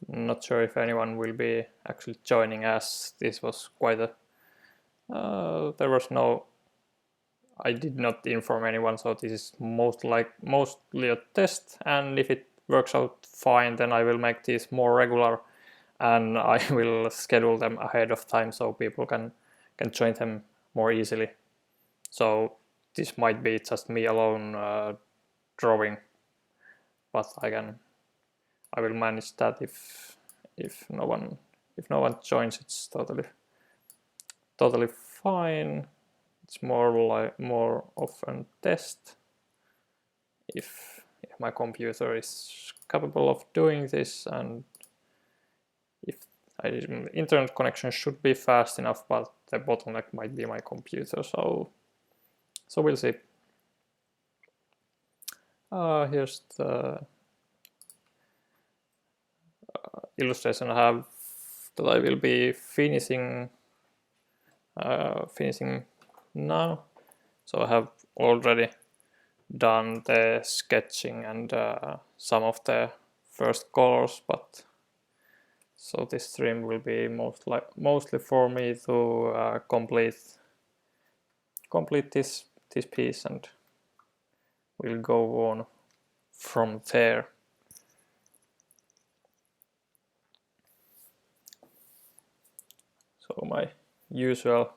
Not sure if anyone will be actually joining, as this was quite a there was no, I did not inform anyone, so this is mostly a test, and if it works out fine, then I will make these more regular, and I will schedule them ahead of time so people can join them more easily. So this might be just me alone drawing, but I will manage that if no one joins. It's totally fine. It's more of a test. If my computer is capable of doing this, and if internet connection should be fast enough, but the bottleneck might be my computer. So we'll see. Here's the illustration I have that I will be finishing now. So I have already done the sketching and some of the first colors, but so this stream will be mostly for me to complete this piece, and we'll go on from there. So my usual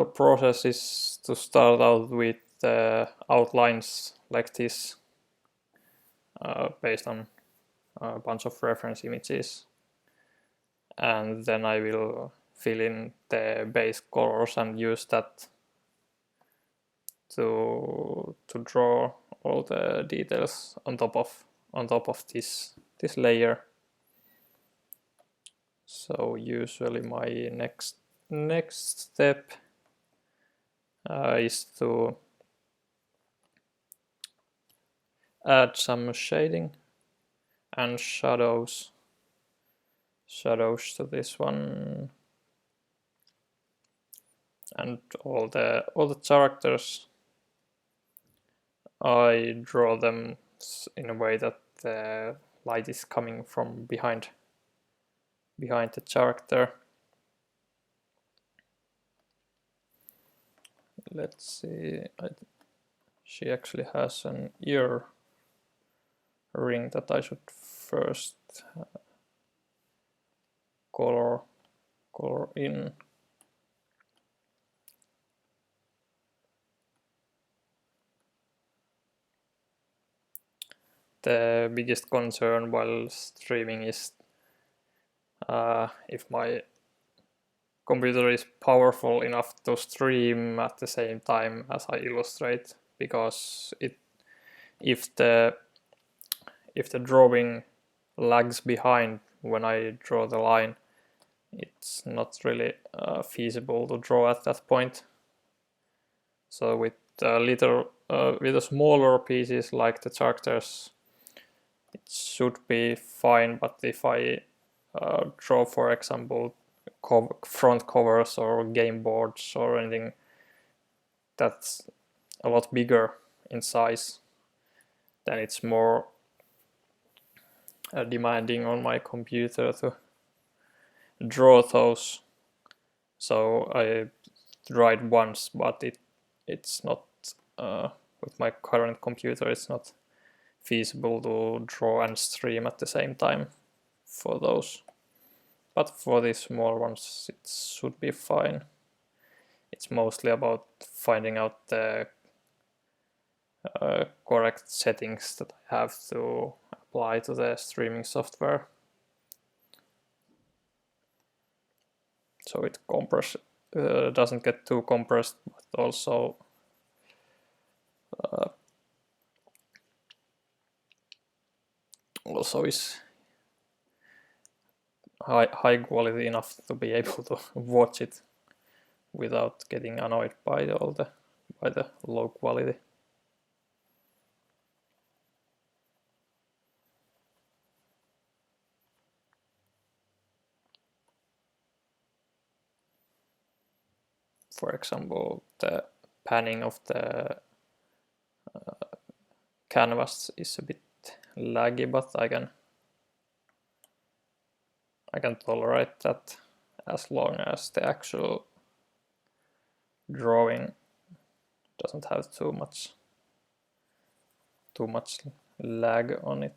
process is to start out with outlines like this, based on a bunch of reference images, and then I will fill in the base colors and use that to draw all the details on top of this layer. So usually my next step is to add some shading and shadows to this one, and all the characters I draw them in a way that the light is coming from behind the character. Let's see, she actually has an ear ring that I should first color in. The biggest concern while streaming is if my computer is powerful enough to stream at the same time as I illustrate, because if the drawing lags behind when I draw the line, it's not really feasible to draw at that point. So with the smaller pieces like the characters, it should be fine. But if I draw, for example, front covers or game boards or anything that's a lot bigger in size, then it's more demanding on my computer to draw those. So I tried once, but it's not with my current computer, it's not feasible to draw and stream at the same time for those. But for these small ones, it should be fine. It's mostly about finding out the correct settings that I have to apply to the streaming software. So it doesn't get too compressed, but also is high quality enough to be able to watch it without getting annoyed by the low quality. For example, the panning of the canvas is a bit laggy, but I can I can tolerate that as long as the actual drawing doesn't have too much lag on it.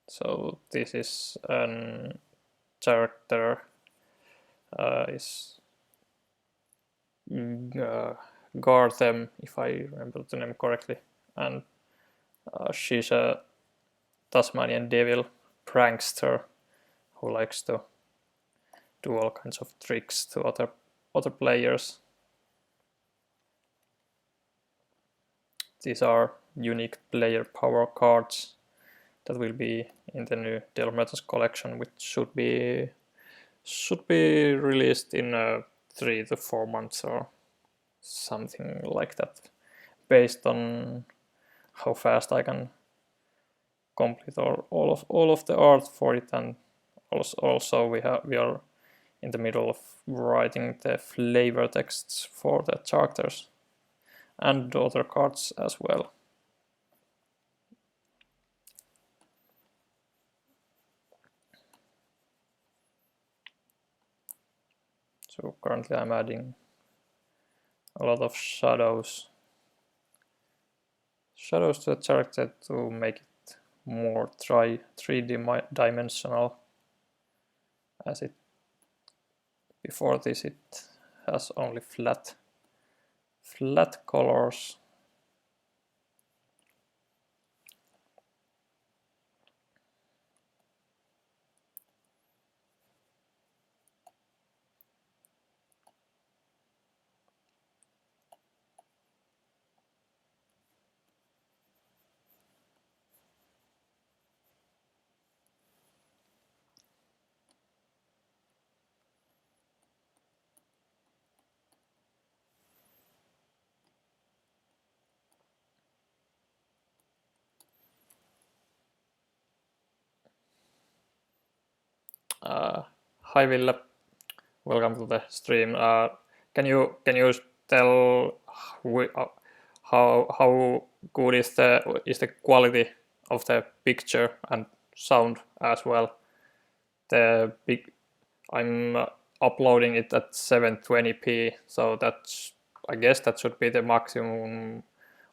So this is an character is Garthem, if I remember the name correctly, and she's a Tasmanian devil prankster who likes to do all kinds of tricks to other players. These are unique player power cards that will be in the new Delmetas collection, which should be released in 3 to 4 months or something like that, based on how fast I can complete all of the art for it. And also we are in the middle of writing the flavor texts for the characters and other cards as well. So currently I'm adding a lot of shadows to the character to make it more three-dimensional, as it before this it has only flat colors. Hi Ville, welcome to the stream. Can you tell how good is the quality of the picture and sound as well? I'm uploading it at 720p, so I guess that should be the maximum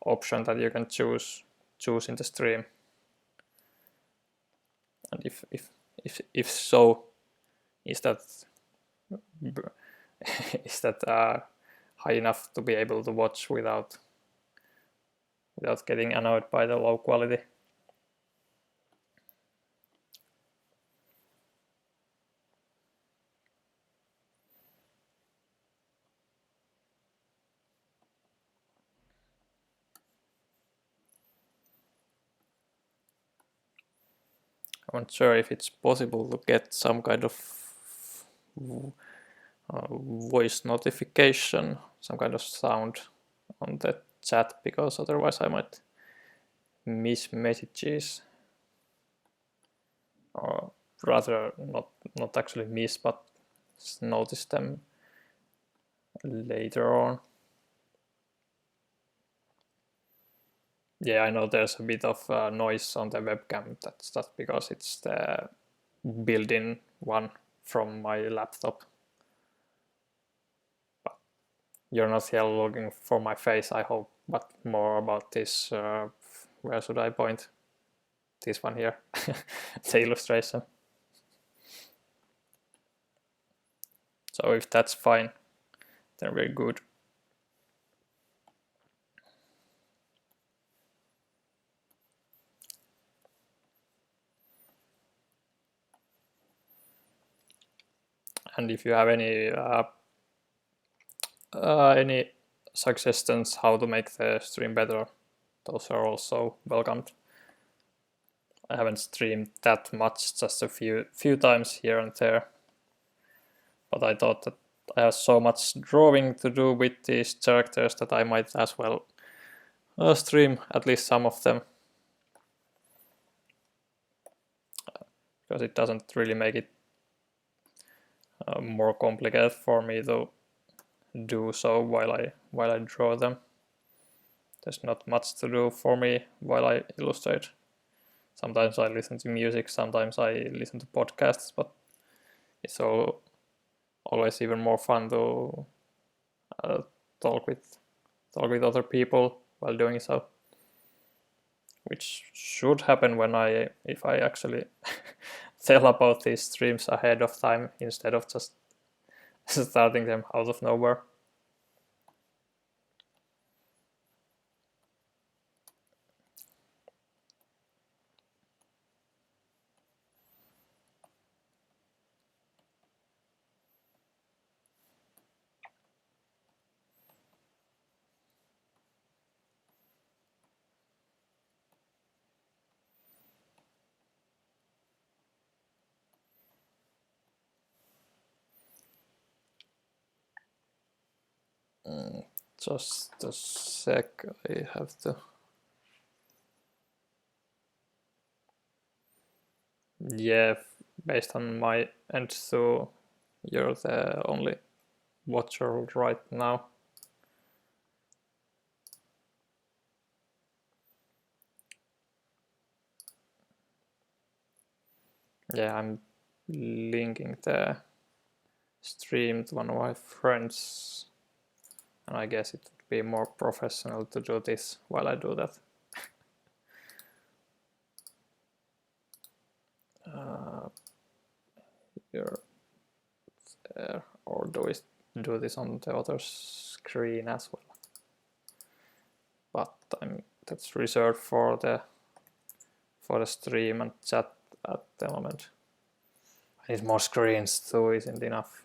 option that you can choose in the stream. And if so, is that high enough to be able to watch without getting annoyed by the low quality? I'm not sure if it's possible to get some kind of voice notification, some kind of sound on the chat, because otherwise I might miss messages, or rather not actually miss, but notice them later on. Yeah, I know there's a bit of noise on the webcam. That's because it's the built-in one from my laptop. But you're not here looking for my face, I hope, but more about this. Where should I point? This one here, the illustration. So if that's fine, then we're good. And if you have any suggestions how to make the stream better, those are also welcomed. I haven't streamed that much, just a few times here and there, but I thought that I have so much drawing to do with these characters that I might as well stream at least some of them, because it doesn't really make it more complicated for me to do so while I while I draw them. There's not much to do for me while I illustrate. Sometimes I listen to music, sometimes I listen to podcasts, but it's always even more fun to talk with other people while doing so, which should happen if I actually tell about these streams ahead of time instead of just starting them out of nowhere. Just a sec, I have to. Yeah, based on my end, so you're the only watcher right now. Yeah, I'm linking the stream to one of my friends, and I guess it would be more professional to do this while I do that. Here, there, or do we do this on the other screen as well? But that's reserved for the stream and chat at the moment. I need more screens too, isn't enough.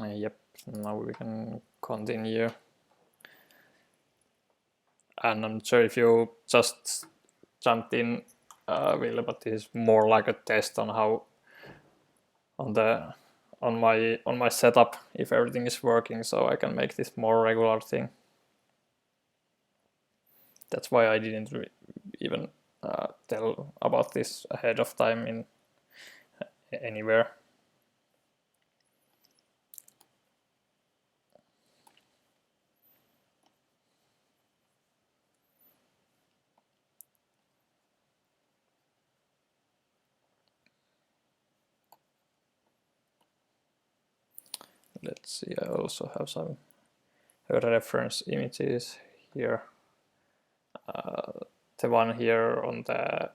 Yep, now we can continue. And I'm not sure if you just jumped in, Ville, but this is more like a test on how on my setup, if everything is working, so I can make this more regular thing. That's why I didn't even tell about this ahead of time in anywhere. Let's see, I also have some reference images here. The one here on the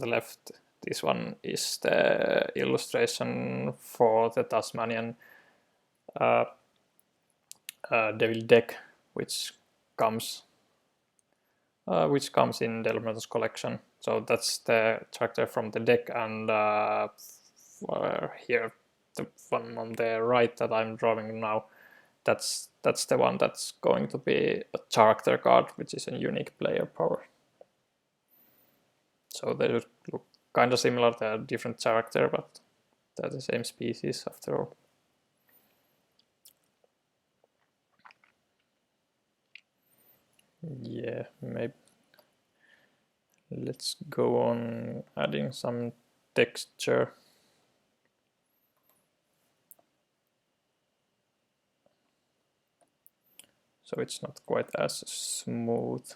left, this one is the illustration for the Tasmanian devil deck, which comes in Delmer's collection. So that's the character from the deck, and here the one on the right that I'm drawing now, that's the one that's going to be a character card, which is a unique player power. So they look kind of similar. They're different character, but they're the same species after all. Yeah, maybe. Let's go on adding some texture. So it's not quite as smooth.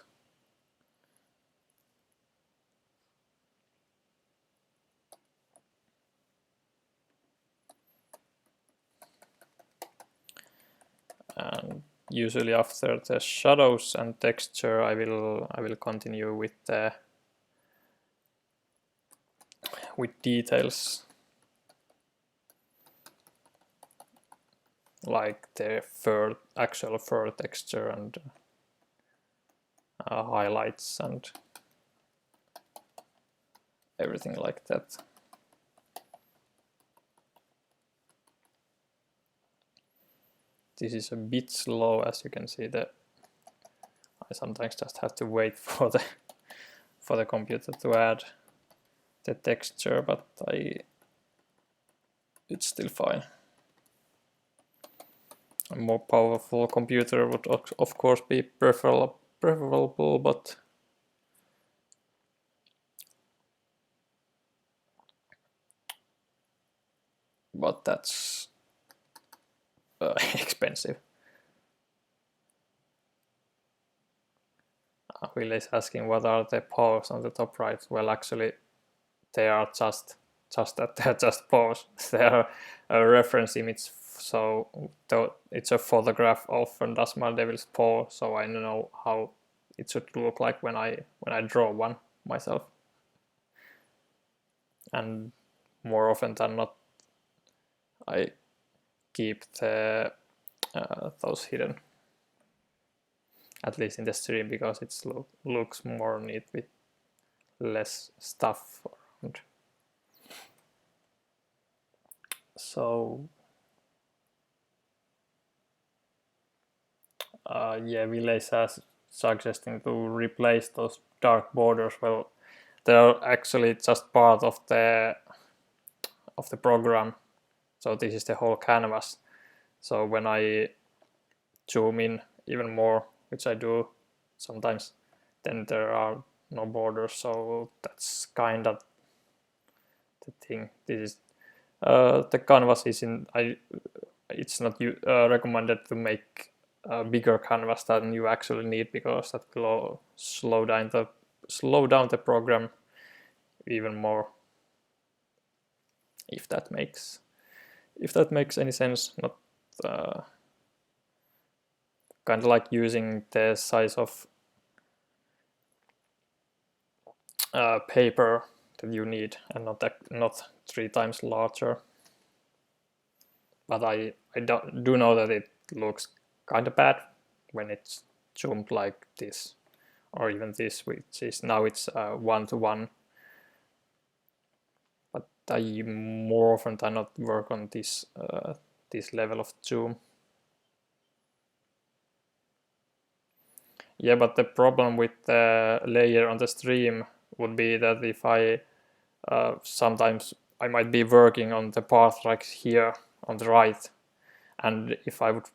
And usually after the shadows and texture, I will continue with details, like the actual fur texture and highlights and everything like that. This is a bit slow, as you can see. That I sometimes just have to wait for the computer to add the texture, but it's still fine. A more powerful computer would of course be preferable, but that's expensive. Will is asking what are the pause on the top right. Well, actually, they are just that they're just pause. They are a reference image, so it's a photograph of a Tasmanian devil's paw. So I know how it should look like when I draw one myself. And more often than not, I keep the those hidden, at least in the stream, because it looks more neat with less stuff around. So yeah, Village is suggesting to replace those dark borders. Well, they're actually just part of the program. So this is the whole canvas. So when I zoom in even more, which I do sometimes, then there are no borders. So that's kind of the thing. This is the canvas is in. It's not recommended to make a bigger canvas than you actually need, because that will slow down the program even more. If that makes any sense. Not kind of like using the size of paper that you need, and not 3 times larger. But I do know that it looks kind of bad when it's zoomed like this, or even this, which is now it's 1:1. But I more often than not work on this level of zoom. Yeah, but the problem with the layer on the stream would be that if I sometimes I might be working on the path like here on the right, and if I would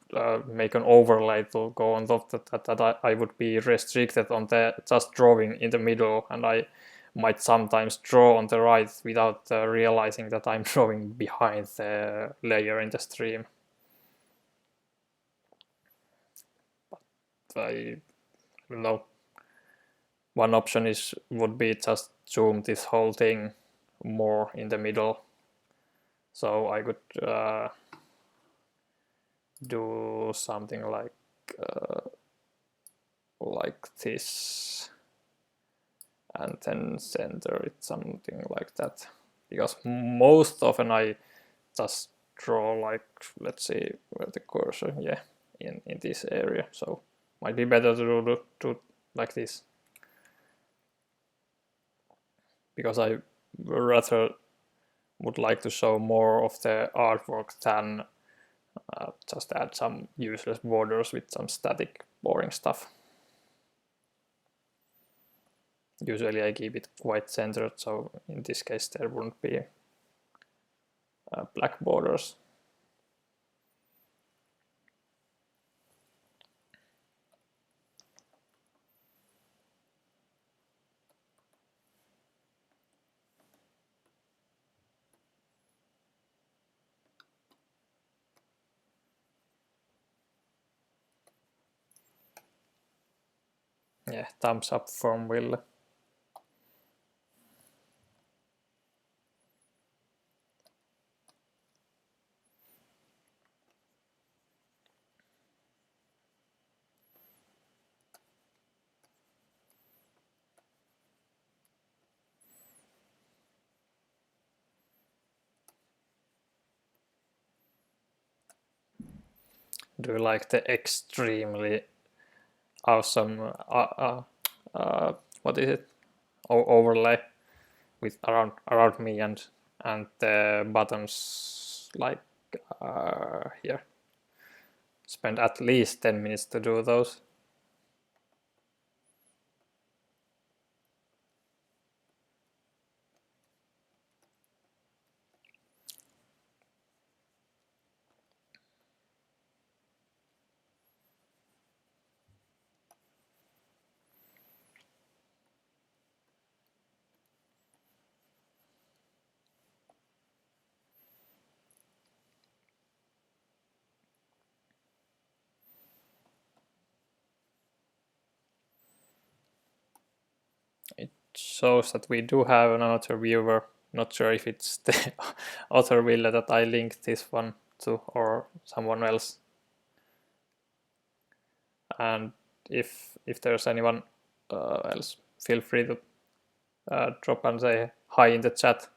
make an overlay to go on top of that, I would be restricted on the just drawing in the middle, and I might sometimes draw on the right without realizing that I'm drawing behind the layer in the stream. But I don't know. One option would be just zoom this whole thing more in the middle, so I could do something like this, and then center it, something like that. Because most often I just draw like, let's see where the cursor, yeah, in this area. So might be better to do like this, because I rather would like to show more of the artwork than just add some useless borders with some static boring stuff. Usually I keep it quite centered, so in this case there wouldn't be black borders. Yeah, thumbs up from Will. Do you like the extremely awesome what is it, overlay with around me and the buttons like here? Spend at least 10 minutes to do those. shows that we do have another viewer. Not sure if it's the other Ville that I linked this one to or someone else. And if there's anyone else, feel free to drop and say hi in the chat.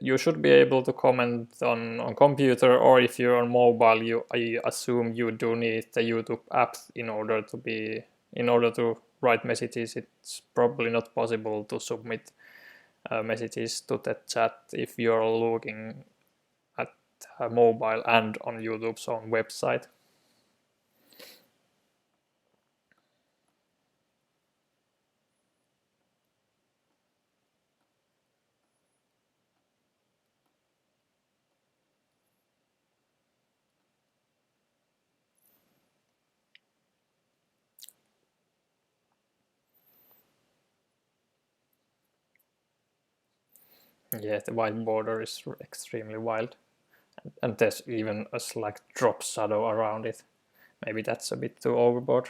You should be able to comment on computer, or if you're on mobile, I assume you do need the YouTube app in order to write messages. It's probably not possible to submit messages to the chat if you're looking at mobile and on YouTube's own website. Yeah, the white border is extremely wild, and there's even a slight drop shadow around it. Maybe that's a bit too overboard.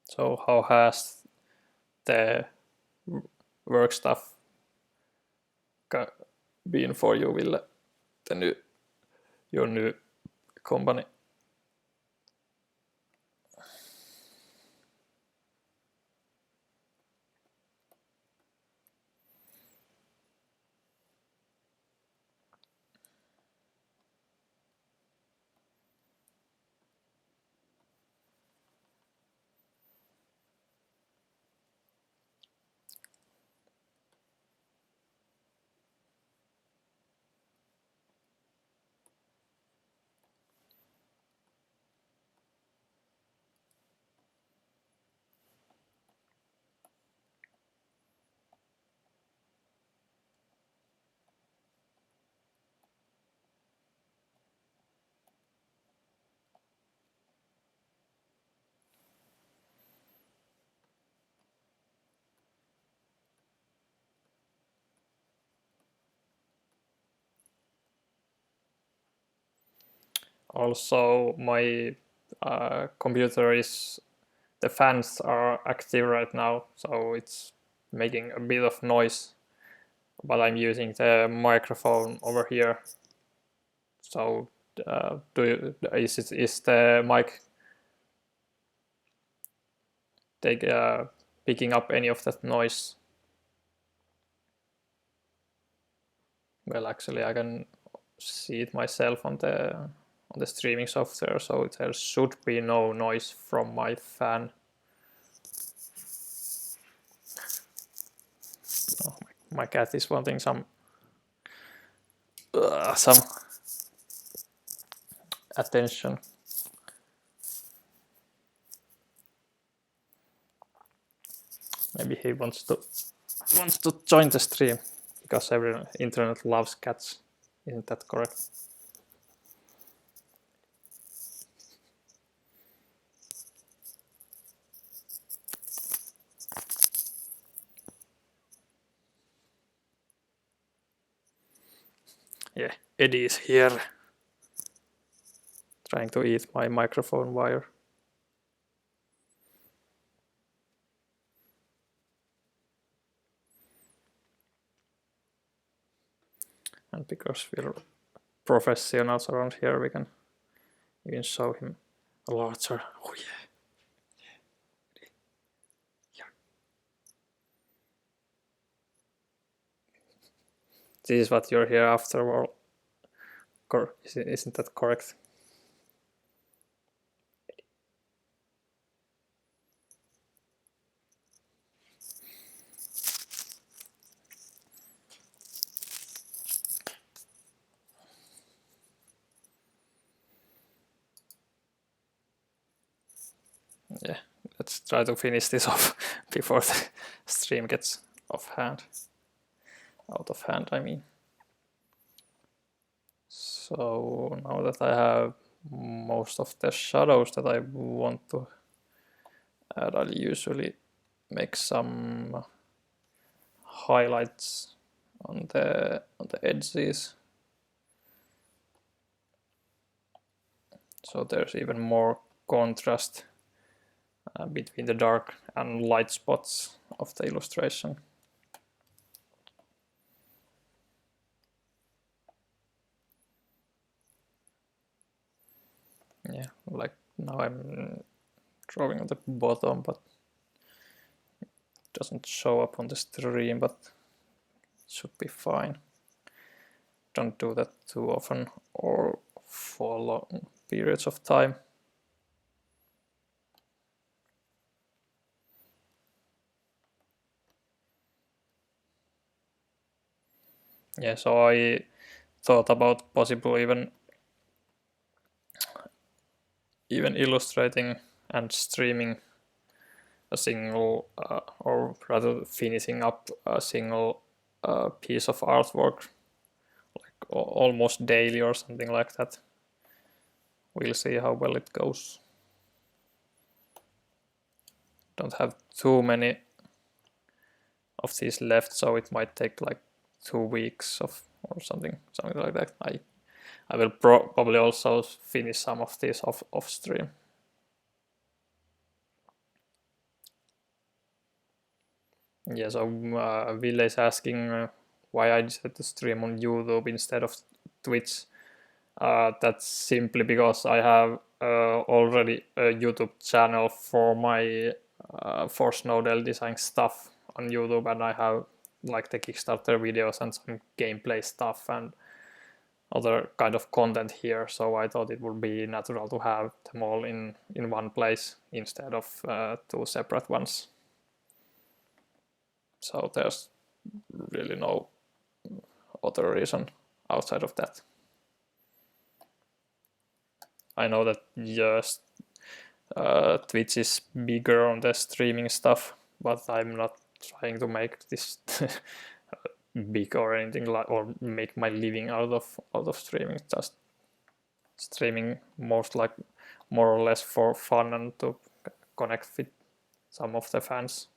So how has the work stuff been for you, Ville? Your new company? Also, my computer the fans are active right now, so it's making a bit of noise, but I'm using the microphone over here. So is the mic picking up any of that noise? Well, actually, I can see it myself on the streaming software, so there should be no noise from my fan. Oh, my cat is wanting some attention. Maybe he wants to join the stream, because every internet loves cats. Isn't that correct? Yeah, Eddie is here, trying to eat my microphone wire. And because we're professionals around here, we can even show him a larger. Oh yeah. This is what you're here after, or isn't that correct? Yeah, let's try to finish this off before the stream gets out of hand, I mean. So now that I have most of the shadows that I want to and I'll usually make some highlights on the edges, so there's even more contrast between the dark and light spots of the illustration. Yeah, like now I'm drawing on the bottom, but it doesn't show up on the stream, but it should be fine. Don't do that too often or for long periods of time. Yeah, so I thought about possibly even illustrating and streaming a single, or rather finishing up a single piece of artwork, like almost daily or something like that. We'll see how well it goes. Don't have too many of these left, so it might take like 2 weeks or something like that. I will probably also finish some of these off stream. Yeah, so Ville is asking why I decided to stream on YouTube instead of Twitch. That's simply because I have already a YouTube channel for my for Snowdell design stuff on YouTube, and I have like the Kickstarter videos and some gameplay stuff and other kind of content here, so I thought it would be natural to have them all in one place instead of 2 separate ones. So there's really no other reason outside of that. I know that just Twitch is bigger on the streaming stuff, but I'm not trying to make this big or anything like, or make my living out of streaming. Just streaming more or less for fun and to connect with some of the fans.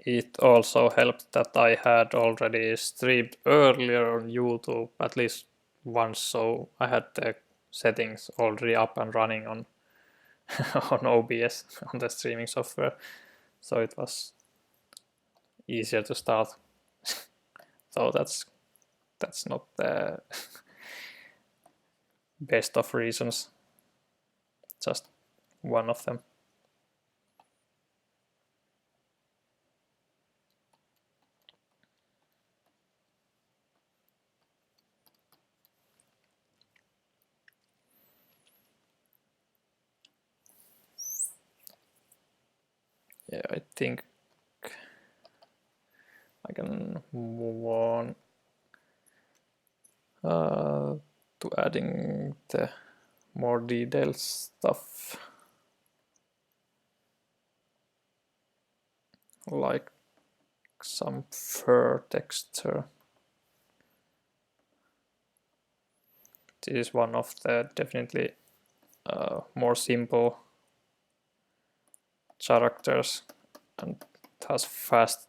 It also helped that I had already streamed earlier on YouTube at least once, so I had the settings already up and running on on OBS, on the streaming software, so it was easier to start. So that's not the best of reasons, just one of them. Yeah, I think I can move on to adding the more detailed stuff, like some fur texture. This is one of the definitely more simple characters and it has faster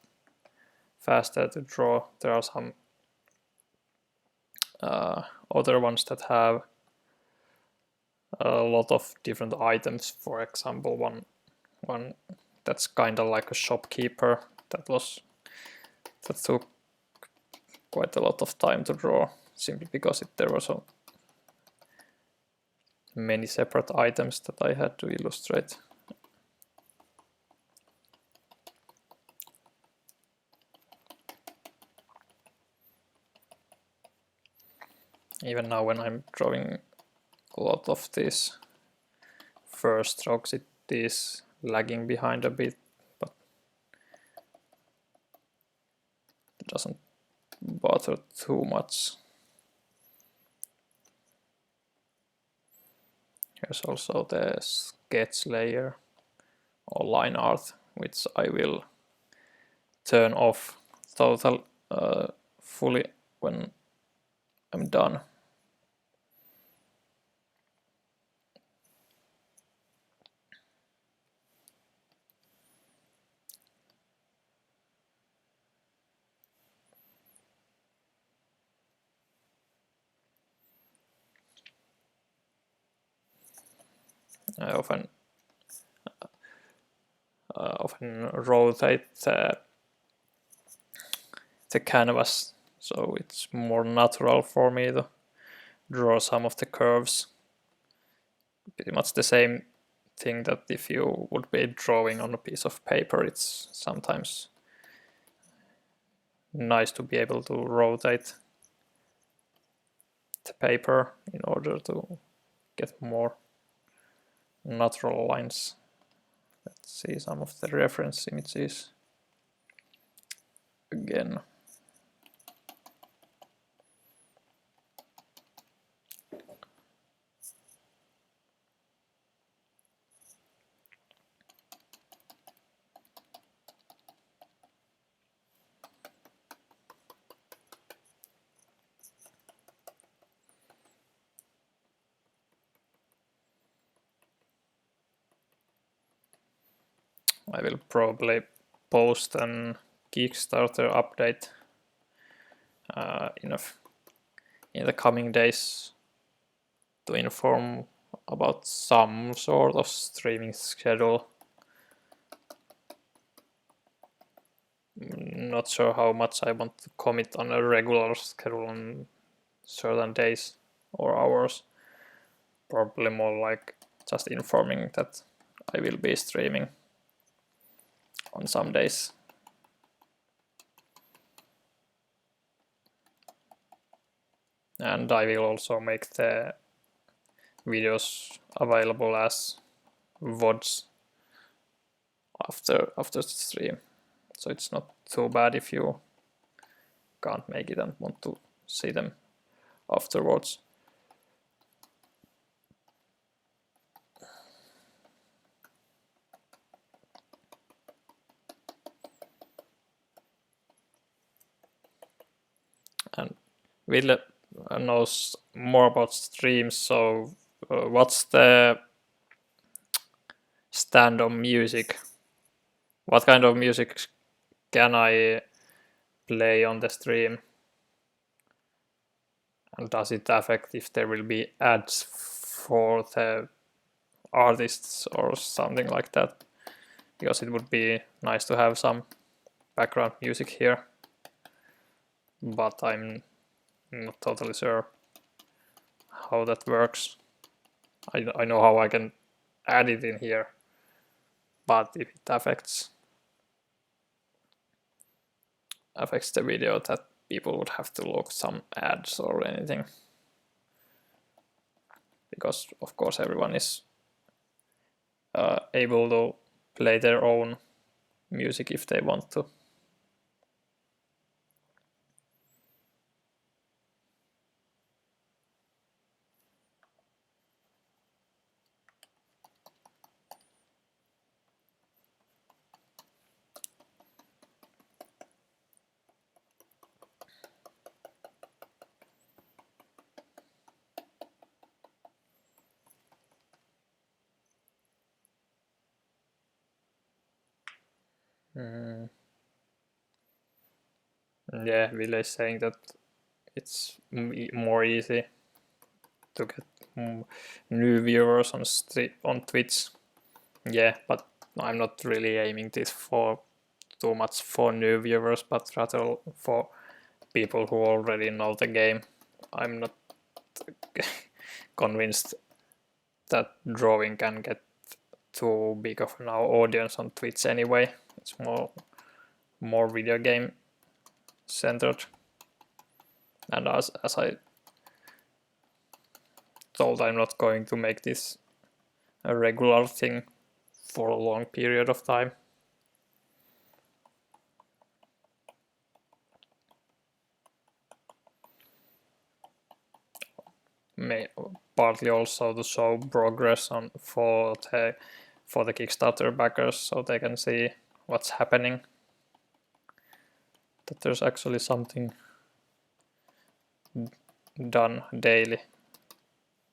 to draw. There are some other ones that have a lot of different items. For example, one that's kind of like a shopkeeper that took quite a lot of time to draw, simply because there were so many separate items that I had to illustrate. Even now when I'm drawing a lot of these first strokes, it is lagging behind a bit, but it doesn't bother too much. Here's also the sketch layer or line art, which I will turn off fully when I'm done. I often rotate the canvas, so it's more natural for me to draw some of the curves. Pretty much the same thing that if you would be drawing on a piece of paper, it's sometimes nice to be able to rotate the paper in order to get more natural lines. Let's see some of the reference images again. I will probably post an Kickstarter update in the coming days to inform about some sort of streaming schedule. Not sure how much I want to commit on a regular schedule on certain days or hours. Probably more like just informing that I will be streaming on some days. And I will also make the videos available as VODs after the stream. So it's not too bad if you can't make it and want to see them afterwards. And Ville knows more about streams, so what's the stand on music? What kind of music can I play on the stream? And does it affect if there will be ads for the artists or something like that? Because it would be nice to have some background music here, but I'm not totally sure how that works. I know how I can add it in here, but if it affects the video, that people would have to look some ads or anything, because of course everyone is able to play their own music if they want to. Yeah, Ville is saying that it's more easy to get new viewers on Twitch. Yeah, but I'm not really aiming this for too much for new viewers, but rather for people who already know the game. I'm not convinced that drawing can get too big of an audience on Twitch anyway. It's more video game centered. And as I told I'm not going to make this a regular thing for a long period of time. Partly also to show progress on for the Kickstarter backers, so they can see what's happening. That there's actually something done daily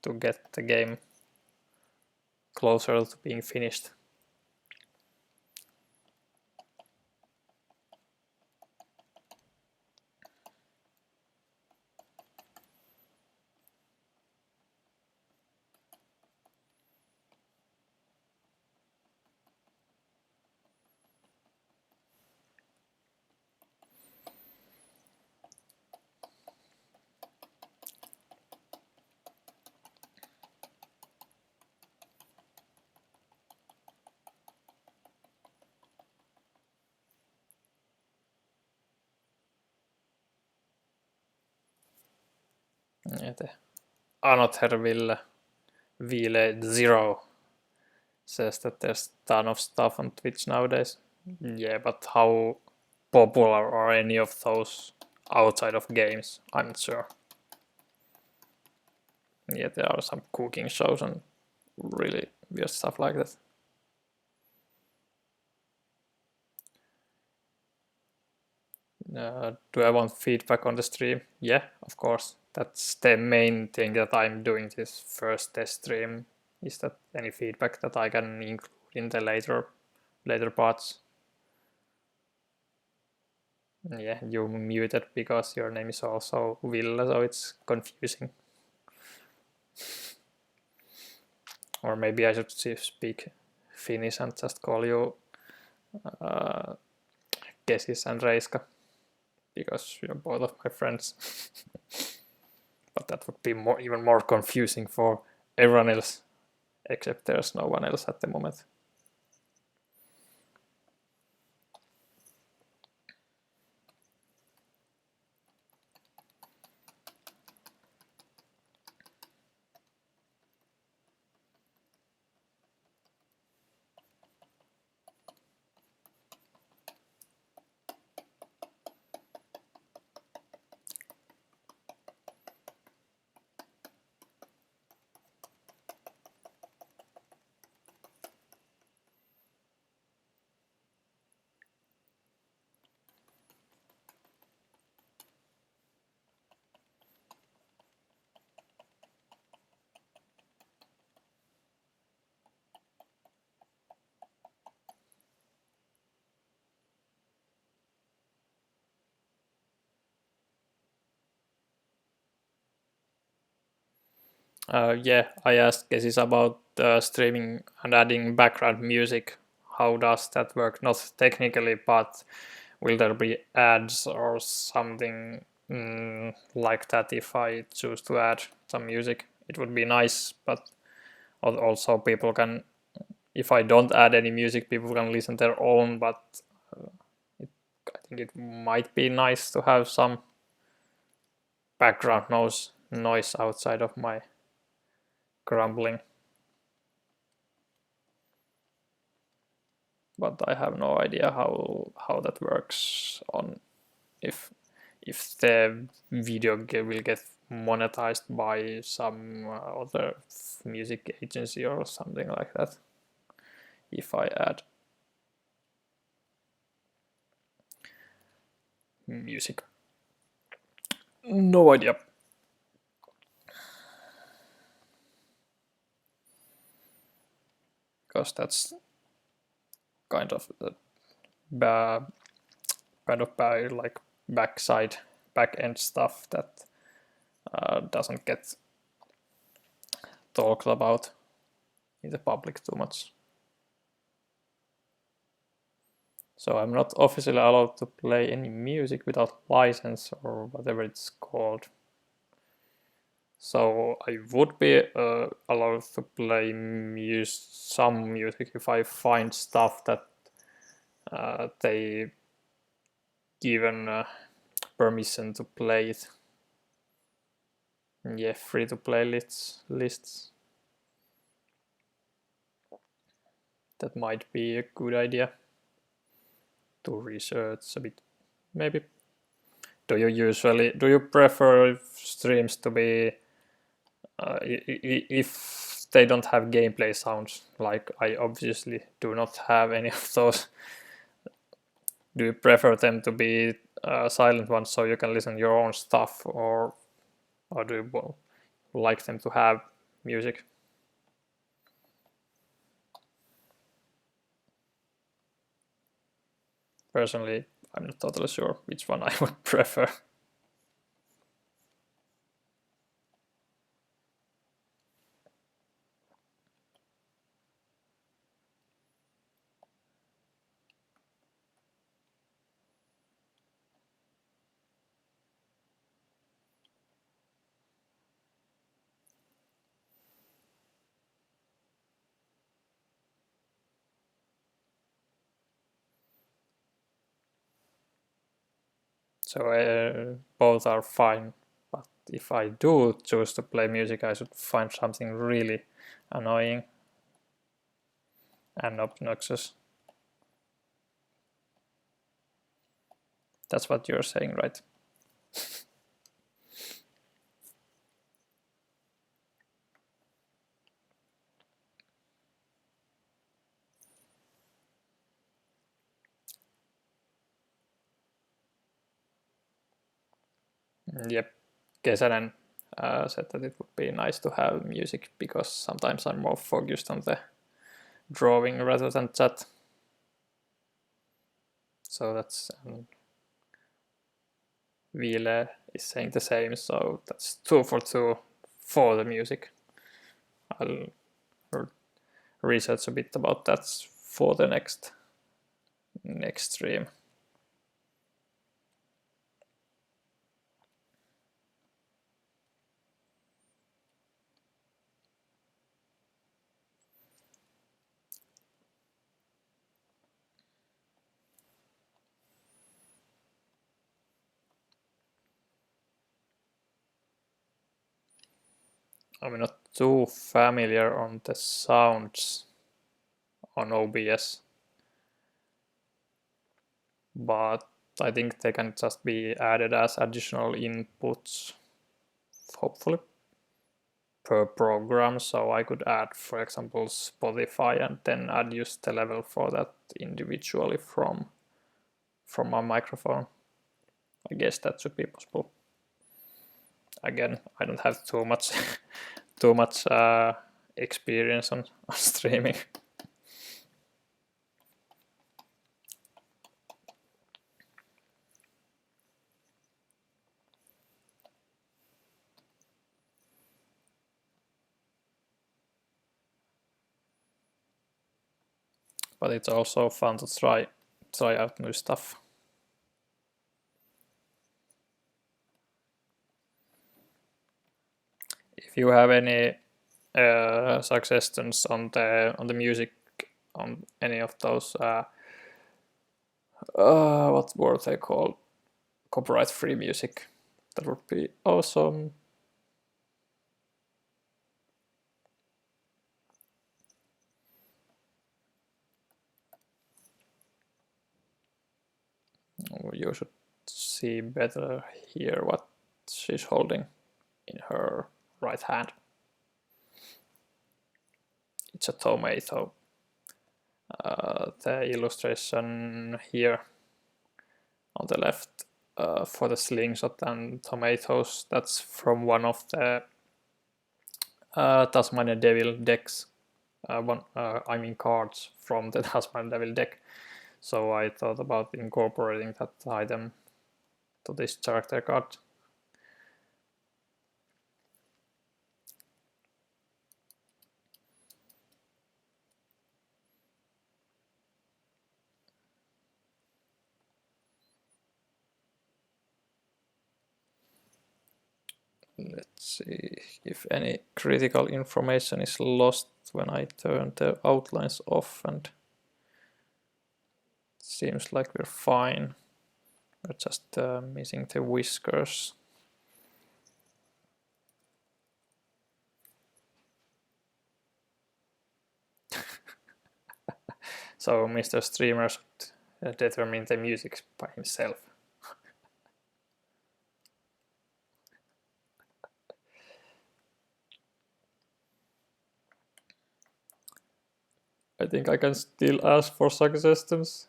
to get the game closer to being finished. Another Ville Zero says that there's a ton of stuff on Twitch nowadays. Yeah, but how popular are any of those outside of games? I'm not sure. Yeah, there are some cooking shows and really weird stuff like that. Do I want feedback on the stream? Yeah, of course. That's the main thing that I'm doing this first test stream, is that any feedback that I can include in the later parts. Yeah, you muted because your name is also Ville, so it's confusing. Or maybe I should speak Finnish and just call you Kesis and Reiska, because you're both of my friends. But that would be even more confusing for everyone else, except there's no one else at the moment. Yeah, I asked Kesis about streaming and adding background music. How does that work? Not technically, but will there be ads or something like that if I choose to add some music? It would be nice, but also people can, if I don't add any music, people can listen their own, but I think it might be nice to have some background noise outside of my grumbling. But I have no idea how that works on if the video will get monetized by some other music agency or something like that if I add music. No idea. Because that's kind of like back end stuff that doesn't get talked about in the public too much. So I'm not officially allowed to play any music without license or whatever it's called. So I would be allowed to play some music if I find stuff that they given permission to play it. Yeah, free-to-play lists. That might be a good idea to research a bit. Maybe. Do you prefer streams to be if they don't have gameplay sounds? Like I obviously do not have any of those. Do you prefer them to be silent ones so you can listen to your own stuff, or do you like them to have music? Personally, I'm not totally sure which one I would prefer. So both are fine, but if I do choose to play music, I should find something really annoying and obnoxious. That's what you're saying, right? Yep. Kesänen said that it would be nice to have music because sometimes I'm more focused on the drawing rather than chat. So that's Ville is saying the same, so that's 2 for 2 for the music. I'll research a bit about that for the next stream. I'm not too familiar on the sounds on OBS, but I think they can just be added as additional inputs, hopefully, per program. So I could add, for example, Spotify and then adjust the level for that individually from my microphone. I guess that should be possible. Again, I don't have too much too much experience on streaming. But it's also fun to try out new stuff. If you have any suggestions on the music on any of those what were they called, copyright free music, that would be awesome. You should see better here what she's holding in her right hand. It's a tomato. The illustration here on the left for the slingshot and tomatoes, that's from one of the Tasmanian Devil decks. I mean cards from the Tasmanian Devil deck. So I thought about incorporating that item to this character card. Let's see if any critical information is lost when I turn the outlines off, and it seems like we're fine. We're just missing the whiskers. So Mr. Streamer should determine the music by himself. I think I can still ask for suggestions.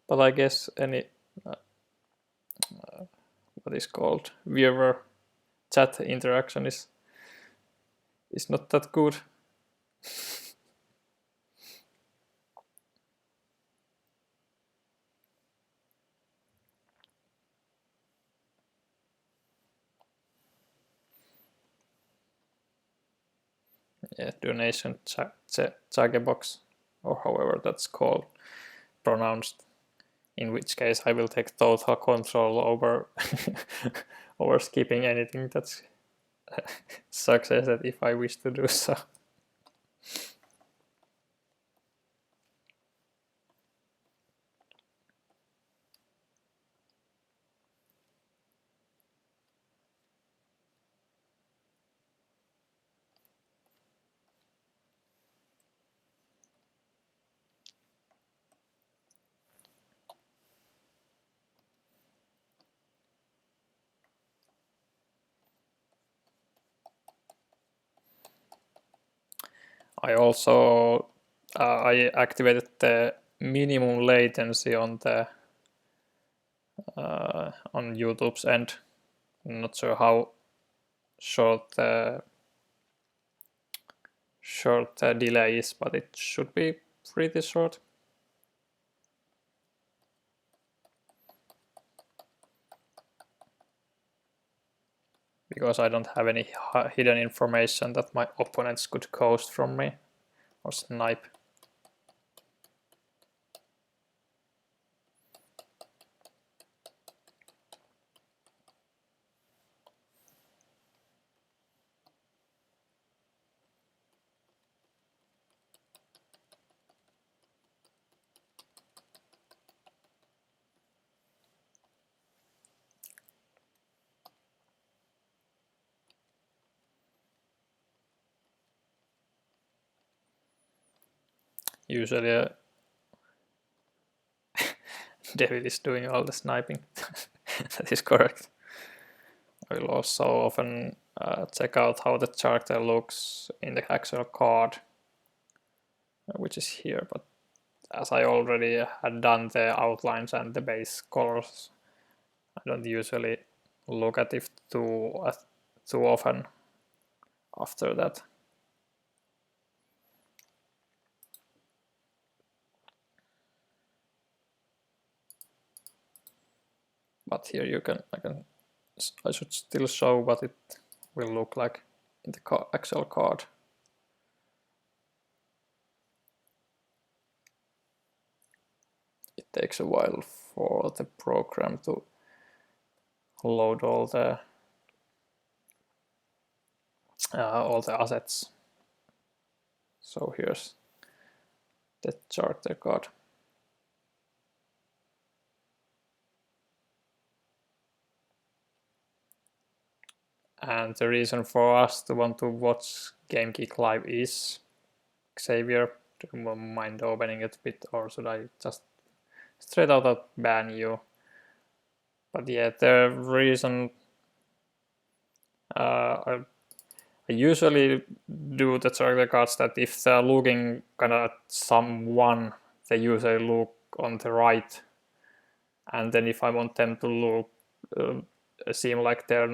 But I guess any what is called viewer chat interaction is not that good. Yeah, donation box, or however that's called, pronounced. In which case I will take total control over over skipping anything that's suggested if I wish to do so. I also I activated the minimum latency on the on YouTube's end. I'm not sure how short the delay is, but it should be pretty short. Because I don't have any hidden information that my opponents could coast from me or snipe. Usually David is doing all the sniping. That is correct. I will also often check out how the character looks in the actual card, which is here, but as I already had done the outlines and the base colors, I don't usually look at it too often after that. But here I should still show what it will look like in the actual card. It takes a while for the program to load all the assets. So here's the character card. And the reason for us to want to watch GameGeek Live is, Xavier, do you mind opening it a bit, or should I just straight out ban you? But yeah, the reason I usually do the character cards that if they're looking kind of at someone, they usually look on the right, and then if I want them to look seem like they're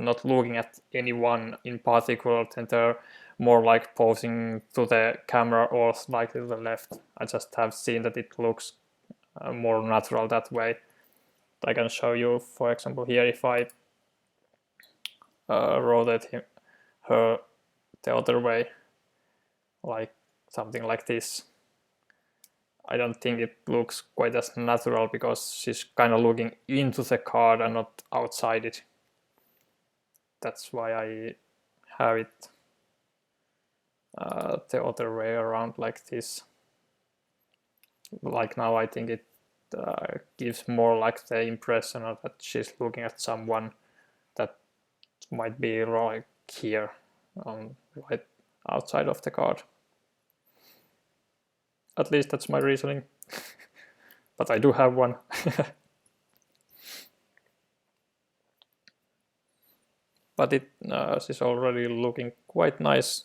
not looking at anyone in particular, then they're more like posing to the camera or slightly to the left. I just have seen that it looks more natural that way. I can show you, for example, here if I rotate her the other way, like something like this. I don't think it looks quite as natural because she's kind of looking into the card and not outside it. That's why I have it the other way around like this. Like now I think it gives more like the impression of that she's looking at someone that might be like here, right outside of the card. At least that's my reasoning. But I do have one. But it is already looking quite nice.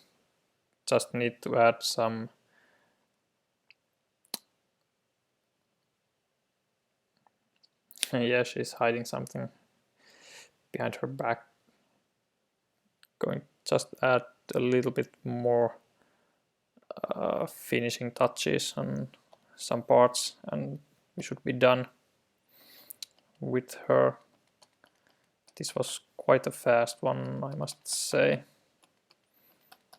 Just need to add some yeah, she's hiding something behind her back. Going just add a little bit more finishing touches on some parts and we should be done with her. This was quite a fast one, I must say.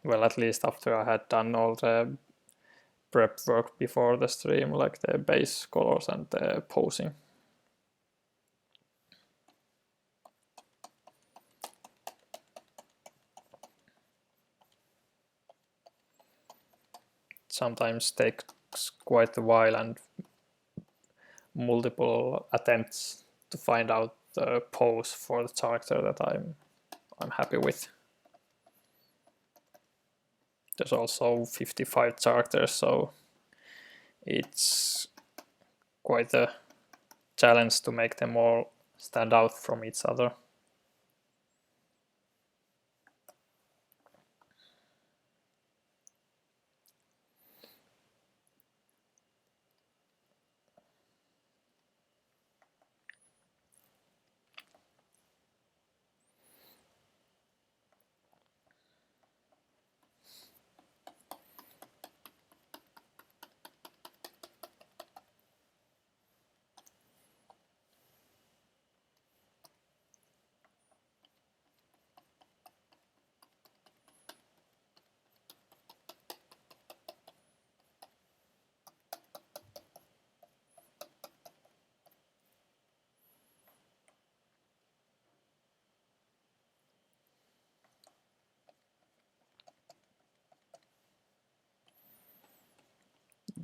Well, at least after I had done all the prep work before the stream, like the base colors and the posing. Sometimes takes quite a while and multiple attempts to find out the pose for the character that I'm happy with. There's also 55 characters, so it's quite a challenge to make them all stand out from each other.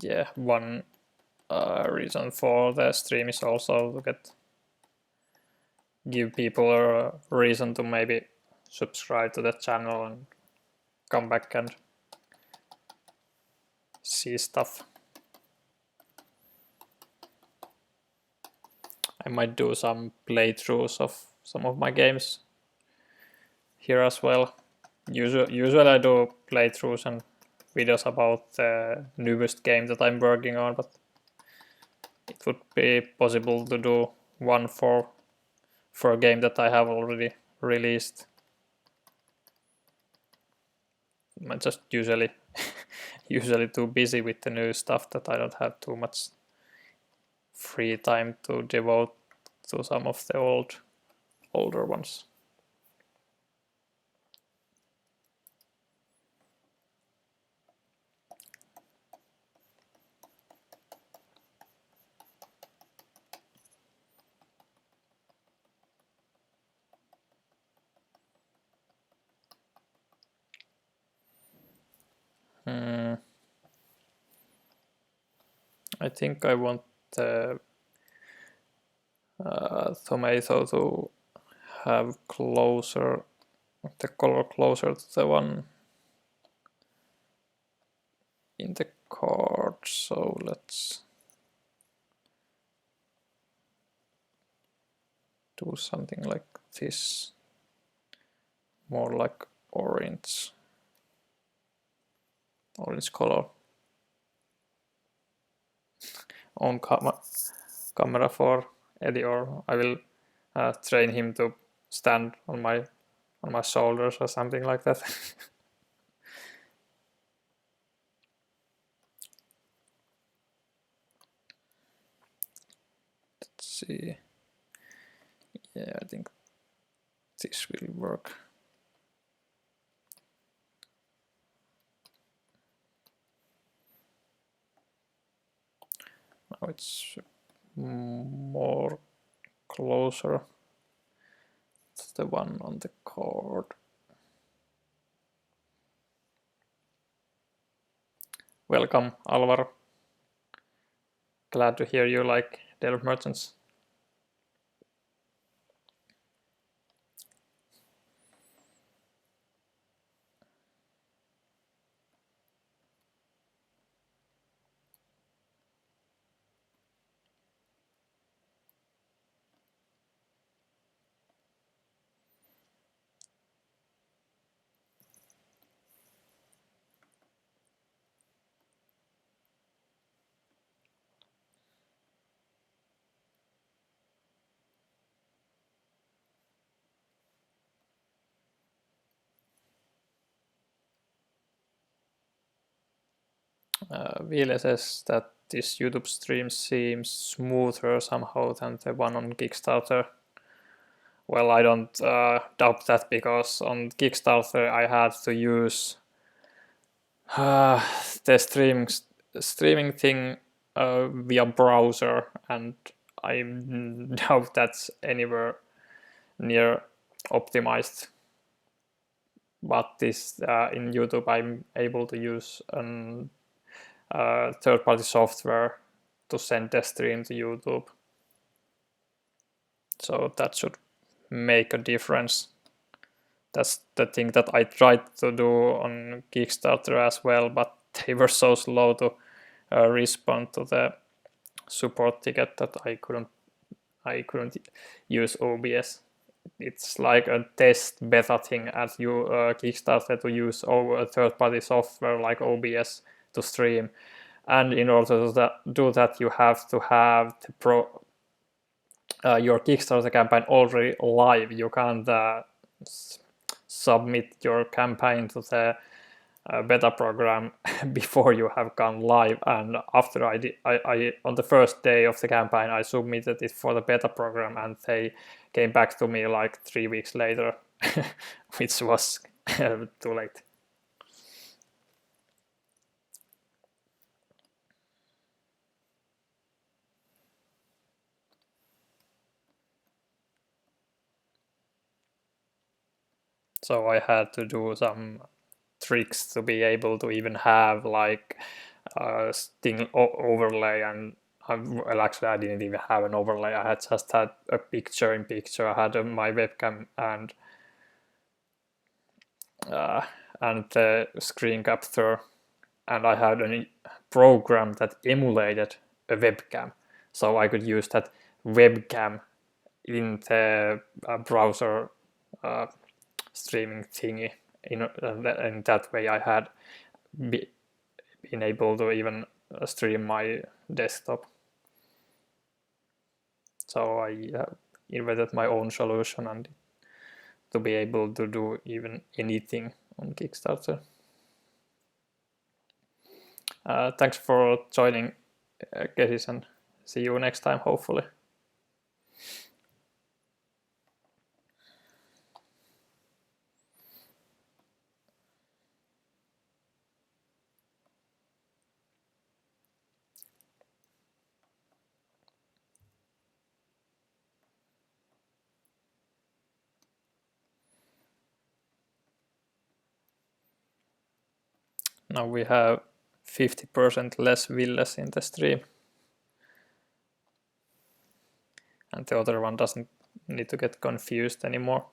Yeah, one reason for the stream is also to give people a reason to maybe subscribe to the channel and come back and see stuff. I might do some playthroughs of some of my games here as well. Usually I do playthroughs and videos about the newest game that I'm working on, but it would be possible to do one for a game that I have already released. I'm just usually too busy with the new stuff that I don't have too much free time to devote to some of the older ones. I think I want the tomato to have the color closer to the one in the card, so let's do something like this, more like orange color. On camera for Eddie, or I will train him to stand on my shoulders or something like that. Let's see. Yeah, I think this will work. Now it's more closer to the one on the card. Welcome, Alvaro. Glad to hear you like Delve Merchants. Ville says that this YouTube stream seems smoother somehow than the one on Kickstarter. Well, I don't doubt that, because on Kickstarter I had to use the streaming thing via browser, and I doubt that's anywhere near optimized. But this in YouTube I'm able to use third-party software to send the stream to YouTube. So that should make a difference. That's the thing that I tried to do on Kickstarter as well, but they were so slow to respond to the support ticket that I couldn't use OBS. It's like a test beta thing at Kickstarter to use third-party software like OBS to stream, and in order to do that you have to have your Kickstarter campaign already live. You can't submit your campaign to the beta program before you have gone live. And after I on the first day of the campaign I submitted it for the beta program, and they came back to me like 3 weeks later, which was too late. So I had to do some tricks to be able to even have like a Sting overlay. And well, actually I didn't even have an overlay. I had just had a picture in picture. I had my webcam and the screen capture, and I had a program that emulated a webcam, so I could use that webcam in the browser streaming thingy. In that way I had been able to even stream my desktop. So I invented my own solution and to be able to do even anything on Kickstarter. Thanks for joining, Kesis, and see you next time, hopefully. Now we have 50% less villas in the stream, and the other one doesn't need to get confused anymore.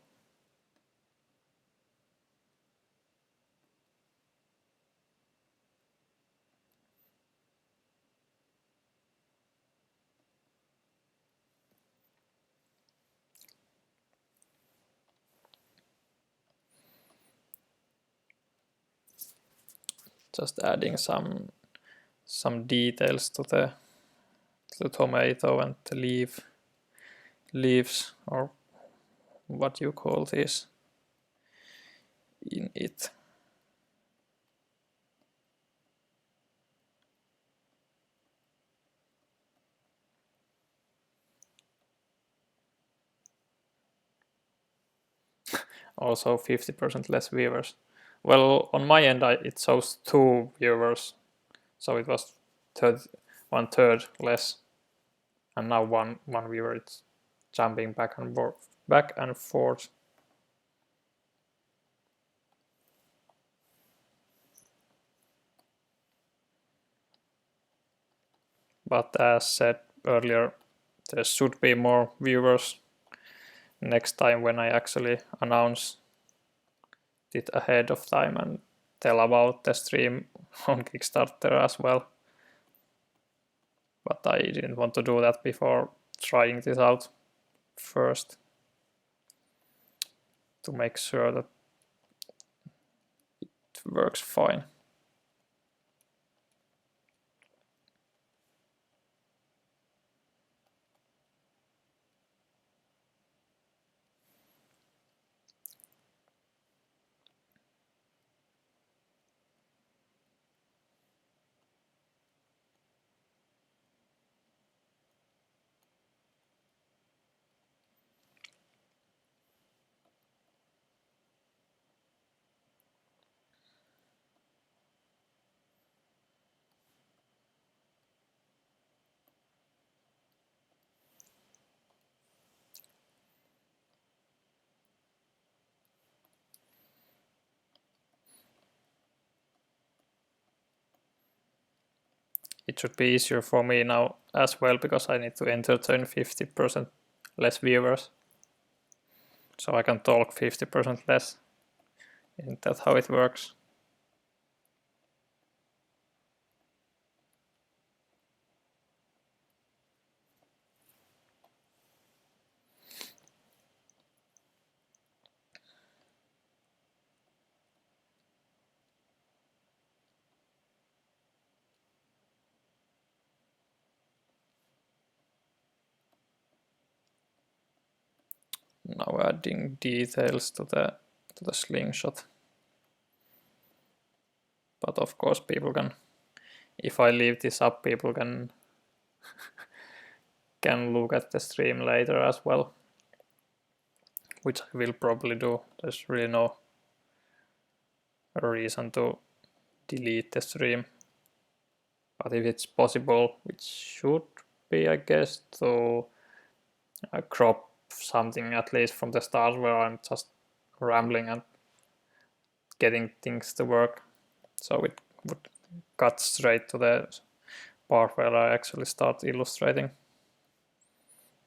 Just adding some details to the tomato and the leaves, or what you call this, in it. Also 50% less viewers. Well, on my end it shows 2 viewers, so it was 1/3 less, and now one viewer. It's jumping back and forth. But as said earlier, there should be more viewers next time when I actually announce it ahead of time and tell about the stream on Kickstarter as well. But I didn't want to do that before trying this out first, to make sure that it works fine. it should be easier for me now as well, because I need to entertain 50% less viewers. So I can talk 50% less. Isn't that how it works? Now adding details to the slingshot. But of course people can, if I leave this up, people can look at the stream later as well, which I will probably do. There's really no reason to delete the stream. But if it's possible, which should be, I guess, to crop something at least from the start where I'm just rambling and getting things to work, so it would cut straight to the part where I actually start illustrating.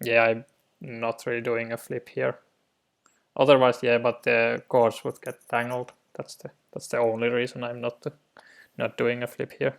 Yeah, I'm not really doing a flip here. Otherwise, yeah, but the chords would get tangled. That's the only reason I'm not doing a flip here.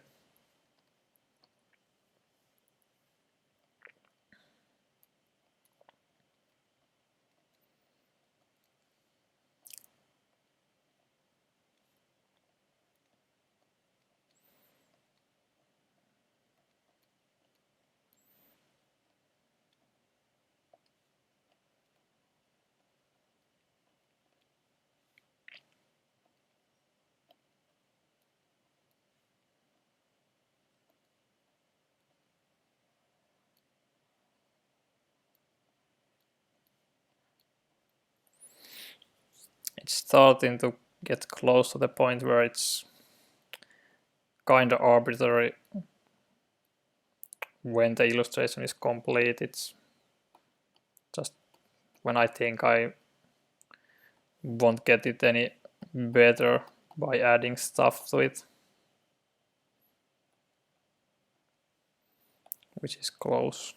It's starting to get close to the point where it's kind of arbitrary when the illustration is complete. It's just when I think I won't get it any better by adding stuff to it, which is close.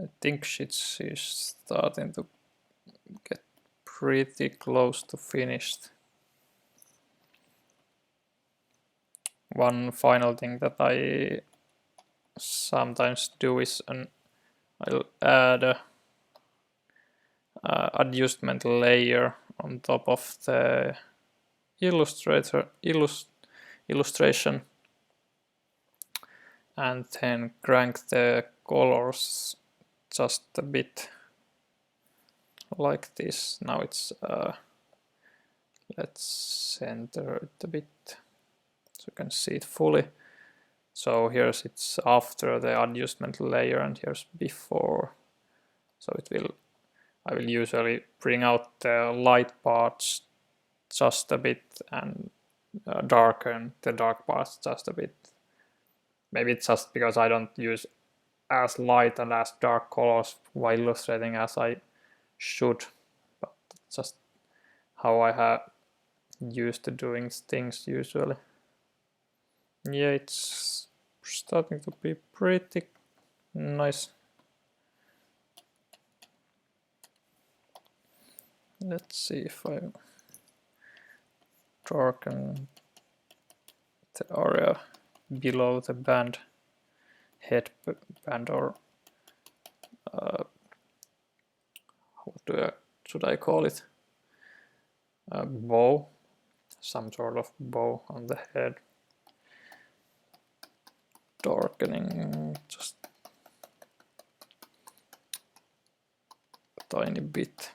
I think she's starting to get pretty close to finished. One final thing that I sometimes do is I'll add a adjustment layer on top of the illustration, and then crank the colors just a bit like this. Now it's let's center it a bit so you can see it fully. So here's it's after the adjustment layer, and here's before. So I will usually bring out the light parts just a bit and darken the dark parts just a bit. Maybe it's just because I don't use as light and as dark colors while illustrating as I should, but it's just how I have used to doing things usually. Yeah, it's starting to be pretty nice. Let's see if I darken the area below the band headband or should I call it? A bow, some sort of bow on the head. Darkening just a tiny bit.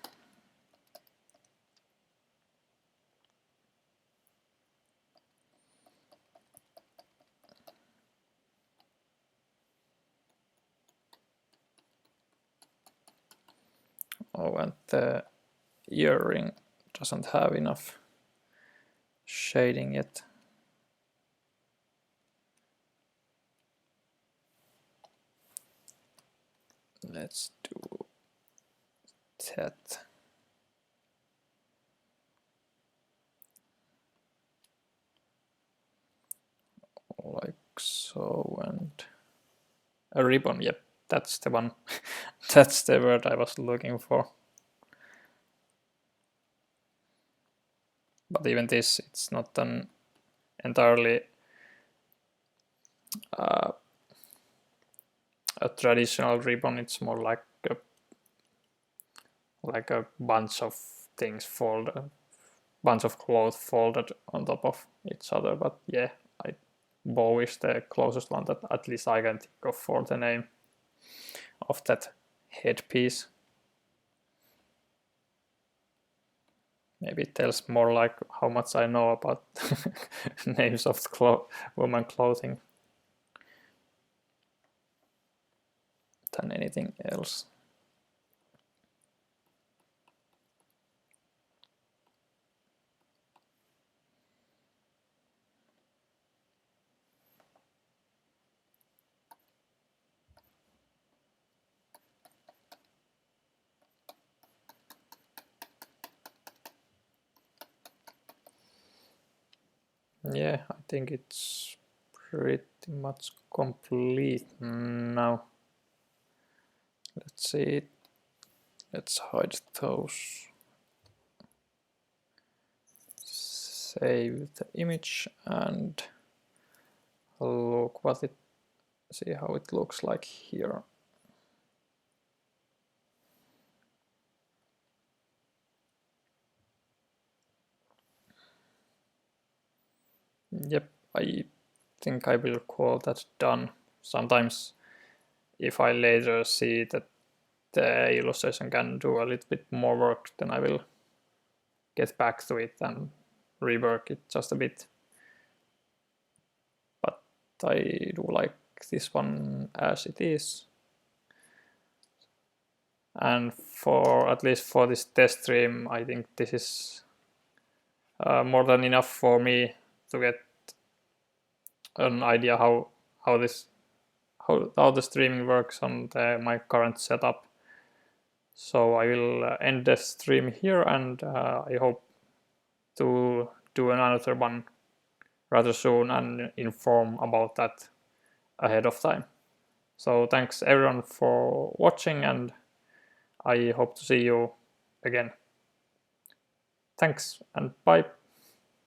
Oh, and the earring doesn't have enough shading yet. Let's do that. Like so, and a ribbon, yep, that's the one. That's the word I was looking for. But even this, it's not an entirely a traditional ribbon. It's more like a bunch of things folded, bunch of cloth folded on top of each other. But yeah, bow is the closest one that at least I can think of for the name of that headpiece. Maybe it tells more like how much I know about names of woman clothing than anything else. Yeah, I think it's pretty much complete now. Let's see. Let's hide those. Save the image and look see how it looks like here. Yep, I think I will call that done. Sometimes if I later see that the illustration can do a little bit more work, then I will get back to it and rework it just a bit. But I do like this one as it is. And for at least for this test stream, I think this is more than enough for me to get an idea how the streaming works on my current setup. So I will end the stream here, and I hope to do another one rather soon and inform about that ahead of time. So thanks everyone for watching, and I hope to see you again. Thanks and bye.